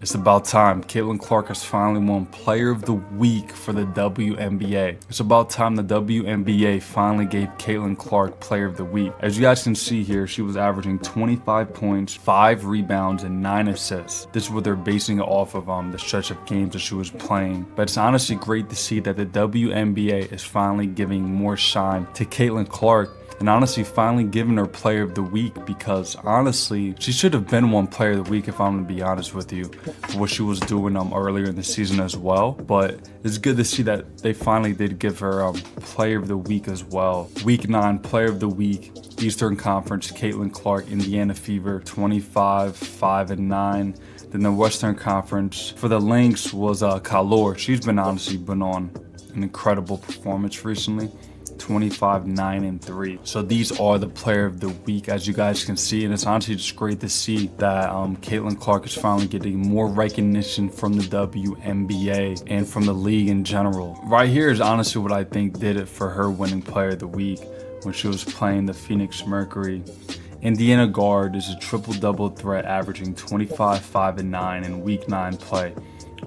It's about time. Caitlin Clark has finally won Player of the Week for the WNBA. It's about time the WNBA finally gave Caitlin Clark Player of the Week. As you guys can see here, she was averaging 25 points, 5 rebounds, and 9 assists. This is what they're basing it off of the stretch of games that she was playing. But it's honestly great to see that the WNBA is finally giving more shine to Caitlin Clark. And honestly finally giving her Player of the Week, because honestly she should have been one Player of the Week if I'm gonna be honest with you, for what she was doing earlier in the season as well. But it's good to see that they finally did give her Player of the Week as well. Week 9 Player of the Week, Eastern Conference, Caitlin Clark, Indiana Fever, 25, 5 and 9. Then the Western Conference for the Lynx was Kalor. She's been on an incredible performance recently. 25, 9 and 3. So these are the Player of the Week, as you guys can see, and it's honestly just great to see that Caitlin Clark is finally getting more recognition from the WNBA and from the league in general. Right here is honestly what I think did it for her winning Player of the Week when she was playing the Phoenix Mercury. Indiana guard is a triple-double threat, averaging 25, 5 and 9 in Week 9 play,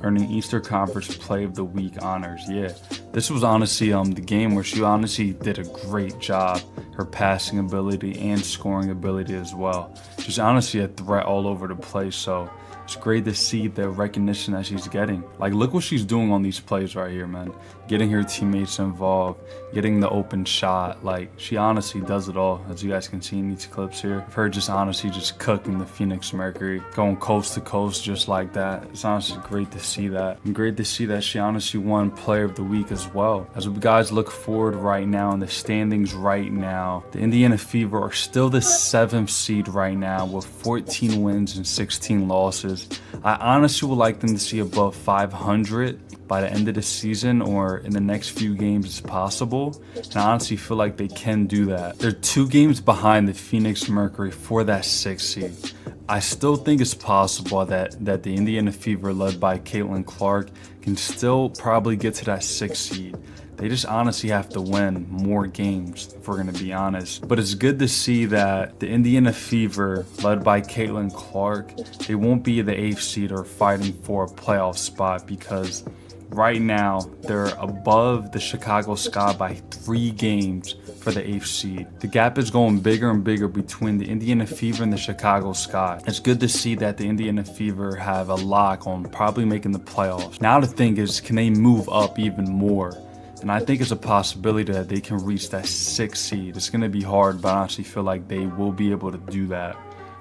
earning Eastern Conference Player of the Week honors. Yeah, this was honestly the game where she honestly did a great job. Her passing ability and scoring ability as well. She's honestly a threat all over the place, so it's great to see the recognition that she's getting. Like, look what she's doing on these plays right here, man. Getting her teammates involved, getting the open shot. Like, she honestly does it all, as you guys can see in these clips here. Her just honestly just cooking the Phoenix Mercury, going coast to coast just like that. It's honestly great to see that. And great to see that she honestly won Player of the Week as well. As we guys look forward right now in the standings right now, the Indiana Fever are still the 7th seed right now with 14 wins and 16 losses. I honestly would like them to see above 500 by the end of the season, or in the next few games as possible. And I honestly feel like they can do that. They're 2 games behind the Phoenix Mercury for that 6th seed. I still think it's possible that the Indiana Fever, led by Caitlin Clark, can still probably get to that 6th seed. They just honestly have to win more games, if we're going to be honest. But it's good to see that the Indiana Fever, led by Caitlin Clark, they won't be the 8th seed or fighting for a playoff spot, because right now they're above the Chicago Sky by 3 games for the 8th seed. The gap is going bigger and bigger between the Indiana Fever and the Chicago Sky. It's good to see that the Indiana Fever have a lock on probably making the playoffs. Now the thing is, can they move up even more? And I think it's a possibility that they can reach that 6th seed. It's going to be hard, but I honestly feel like they will be able to do that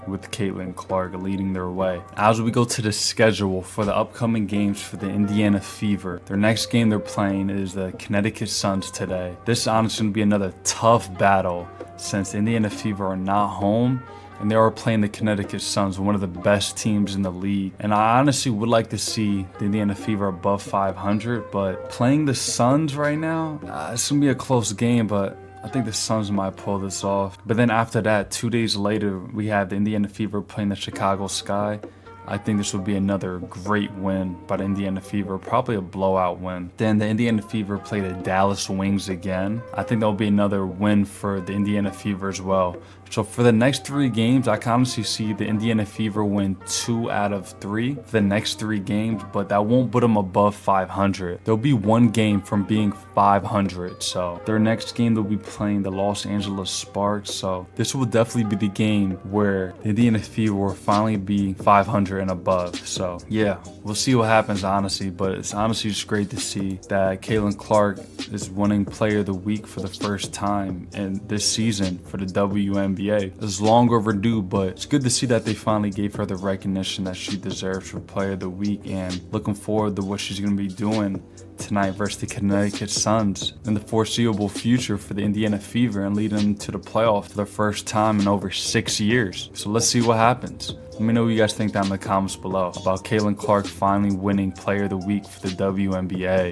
with Caitlin Clark leading their way. As we go to the schedule for the upcoming games for the Indiana Fever, their next game they're playing is the Connecticut Suns today. This is honestly going to be another tough battle, since the Indiana Fever are not home and they are playing the Connecticut Suns, one of the best teams in the league. And I honestly would like to see the Indiana Fever above 500, but playing the Suns right now, it's going to be a close game, but I think the Suns might pull this off. But then after that, 2 days later, we have the Indiana Fever playing the Chicago Sky. I think this will be another great win by the Indiana Fever, probably a blowout win. Then the Indiana Fever play the Dallas Wings again. I think that'll be another win for the Indiana Fever as well. So for the next 3 games, I can honestly see the Indiana Fever win 2 out of 3 for the next 3 games, but that won't put them above 500. There'll be 1 game from being 500. So their next game, they'll be playing the Los Angeles Sparks. So this will definitely be the game where the Indiana Fever will finally be 500 and above. So yeah, we'll see what happens honestly, but it's honestly just great to see that Caitlin Clark is winning Player of the Week for the first time in this season for the WNBA. It's long overdue, but it's good to see that they finally gave her the recognition that she deserves for Player of the Week, and looking forward to what she's going to be doing tonight versus the Connecticut Suns in the foreseeable future for the Indiana Fever, and leading them to the playoff for the first time in over 6 years. So let's see what happens. Let me know what you guys think down in the comments below about Caitlin Clark finally winning Player of the Week for the WNBA.